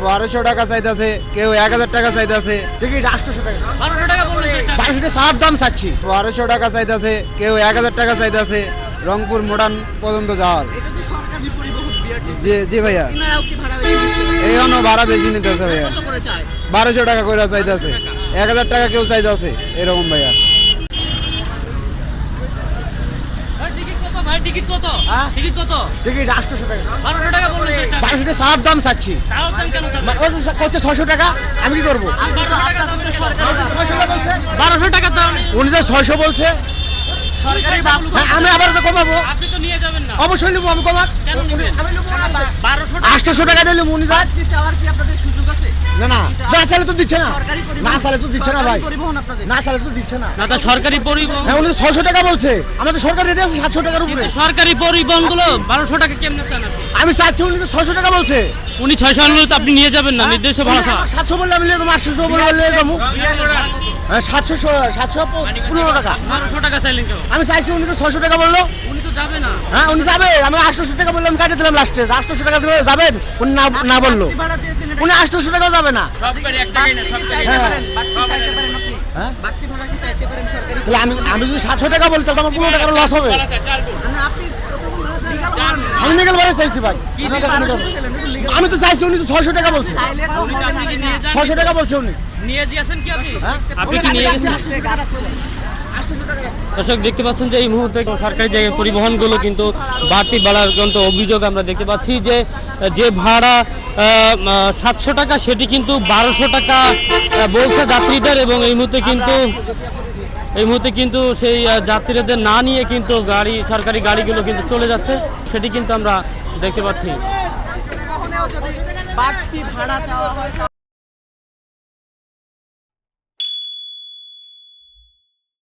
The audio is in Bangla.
1200 টাকা চাইতেছে, কেউ 1000 টাকা চাইতেছে। টিকিট 800 টাকা। 1200 টাকা বললেন তো একটা। 1200 টাকা সার দাম চাচ্ছি। 1200 টাকা চাইতেছে, কেউ 1000 টাকা চাইতেছে রংপুর মোডান পর্যন্ত যাওয়ার। এটা তো সরকারি পরিবহন বিআরটিসি। জি জি ভাইয়া, ইনারাও কি ভাড়া বেশি দিচ্ছে? এই অন্য ভাড়া বেশি নিতেছে ভাইয়া। কত করে চায়? 1200 টাকা করে চাইতেছে, 1000 টাকা কেউ চাইতেছে এরকম ভাইয়া। ভাই টিকিট কত? ভাই টিকিট কত? হ্যাঁ? টিকিট কত? টিকিট 800 টাকা। 1200 টাকা বললেন তো একটা। 1200 টাকা সার দাম চাচ্ছি। তাও দাম কেন চাচ্ছেন? মানে ও যে করছে 600 টাকা, আমি কি করব? আপনি তো আপনাদের তো সরকারি বাস। 600 টাকা বলছে। 1200 টাকা দাও। উনি যে 600 বলছে, সরকারি বাস তো হ্যাঁ, আমি আবার তো কমাবো। আপনি তো নিয়ে যাবেন না। অবশ্যই নেবো, আমি কমাক। কেন নেবেন? আমি নেবো না। 1200 টাকা। 800 টাকা দিলে উনি যায়। বাড়তি চাওয়ার কি আপনাদের সুযোগ আছে? না না, না চালে তো দিচ্ছে না। সরকারি পরিবহন। না চালে তো দিচ্ছে না ভাই। সরকারি পরিবহন আপনাদের। না চালে তো দিচ্ছে না। না তা সরকারি পরিবহন। হ্যাঁ, উনি 600 টাকা বলছে। আমাদের সরকারি রেট আছে 700 টাকার উপরে। কিন্তু সরকারি পরিবহন গুলো 1200 টাকা কেমনে চান আপনি? আমি চাচ্ছি উনি যে 600 টাকা বলছে। উনি 600 আনলে তো আপনি নিয়ে যাবেন না, নির্দিষ্ট ভাড়া ছাড়া। 700 বললে আমি নিয়ে যাবো, 800 বললে নিয়ে যাবো। হ্যাঁ, 715 টাকা। 1200 টাকা চাইলেন কেন? আমি চাইছি উনি তো 600 টাকা বললো। উনি তো যাবে না। হ্যাঁ, উনি যাবে। আমি 800 টাকা বললাম, কাটিয়ে দিলাম লাস্টে। 800 টাকা দিলে যাবেন? উনি না বললো। বাড়তি ভাড়া চেয়েছেন এটা উনি 800 টাকাও যাবে না। সরকারি এক টাকাই না, সব টাকাই। হ্যাঁ। বাড়তি চাইতে পারেন আপনি? হ্যাঁ? বাড়তি ভাড়া কি চাইতে পারেন সরকারি? তাহলে আমি যদি 700 টাকা বলি, তাহলে আমার 15 টাকার লস হবে। না, আপনি legal হন। আমি নিগেল বারে চাইছি ভাই। আমার কাছে নিগেল। 1200 চাইলেন, এটা legal। আমি তো চাইছি উনি তো 600 টাকা বলছে। চাইলে তো উনি তো হবে না, আপনাকে তাই নিয়ে না? যান। 600 টাকা বলছে উনি। নিয়ে গিয়েছেন কি আপনি? হ্যাঁ? আপনি কি নিয়ে গেছেন? দর্শক দেখতে পাচ্ছেন যে এই মুহূর্তে সরকারি যে পরিবহনগুলো কিন্তু বাড়তি ভাড়ার কিন্তু অভিযোগ আমরা দেখতে পাচ্ছি যে ভাড়া 700 টাকা সেটি কিন্তু 1200 টাকা বলছে যাত্রীদের, এবং এই মুহূর্তে কিন্তু সেই যাত্রীদের না নিয়ে কিন্তু সরকারি গাড়িগুলো কিন্তু চলে যাচ্ছে, সেটি কিন্তু আমরা দেখতে পাচ্ছি। পরিবহনেও যদি বাড়তি ভাড়া চাওয়া হয়